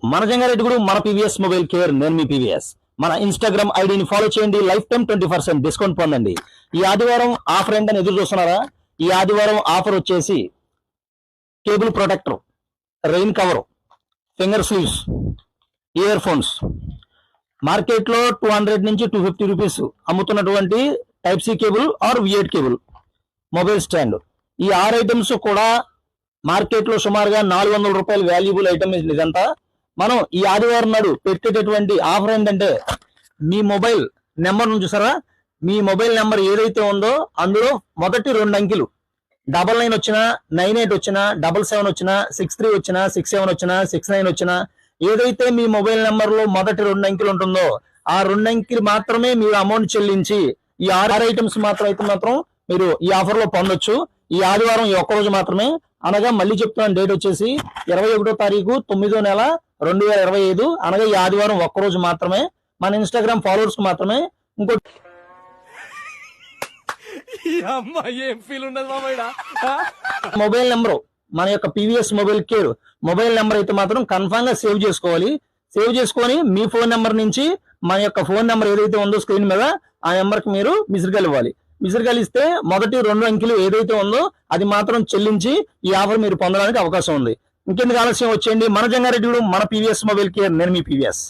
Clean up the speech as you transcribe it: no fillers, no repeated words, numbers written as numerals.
మన జంగారెడ్డి మన PVS mobile care, నేను మీ పీవీఎస్. మన ఇన్స్టాగ్రామ్ ఐడిని ఫాలో చేయండి, లైఫ్ టైం 20% డిస్కౌంట్ పొందండి. ఈ ఆదివారం ఆఫర్ ఏంటని ఎదురు చూస్తున్నారా? ఈ ఆదివారం ఆఫర్ వచ్చేసి cable protector, rain cover, finger sleeves, earphones market లో 200 నుంచి 250 రూపీస్ అమ్ముతున్నటువంటి type C cable or V8 cable, mobile stand, ఈ 6 ఐటమ్స్ కూడా మార్కెట్ లో సుమారుగా 400 రూపాయలు వాల్యుబుల్ ఐటమ్. ఇదంతా మనం ఈ ఆదివారం నాడు పెట్టేటటువంటి ఆఫర్ ఏంటంటే, మీ మొబైల్ నెంబర్ చూసారా, మీ మొబైల్ నెంబర్ ఏదైతే ఉందో అందులో మొదటి 2 అంకెలు 99 వచ్చినా, 98 వచ్చినా, 77 వచ్చినా, 63 వచ్చినా, 67 వచ్చినా, 69 వచ్చినా, ఏదైతే మీ మొబైల్ నెంబర్ లో మొదటి 2 అంకెలు ఉంటుందో ఆ 2 అంకెలు మాత్రమే మీరు అమౌంట్ చెల్లించి ఈ 6 ఐటమ్స్ మాత్రం మీరు ఈ ఆఫర్ లో పొందొచ్చు. ఈ ఆదివారం ఈ ఒక్కరోజు మాత్రమే, అనగా మళ్ళీ చెప్తున్నాను, డేట్ వచ్చేసి 21వ తారీఖు 9వ నెల 2025, అనగా ఈ ఆదివారం ఒక్కరోజు మాత్రమే. మన ఇన్స్టాగ్రామ్ ఫాలోవర్స్ కు మాత్రమే. ఇంకోటి మొబైల్ నెంబరు, మన యొక్క PVS mobile care mobile number అయితే మాత్రం కన్ఫామ్ గా సేవ్ చేసుకోవాలి. సేవ్ చేసుకొని మీ ఫోన్ నెంబర్ నుంచి మన యొక్క ఫోన్ నెంబర్ ఏదైతే ఉందో స్క్రీన్ మీద ఆ నెంబర్ కి మీరు మిస్డ్ కాల్ ఇవ్వాలి. మిస్డ్ కాల్ ఇస్తే మొదటి 2 అంకెలు ఏదైతే ఉందో అది మాత్రం చెల్లించి ఈ ఆఫర్ మీరు పొందడానికి అవకాశం ఉంది. ఇంకెందుకు ఆలస్యం, వచ్చేయండి మన జంగారెడ్డి మన పీవీఎస్ మొబైల్ కేర్, నేను మీ పీవీఎస్.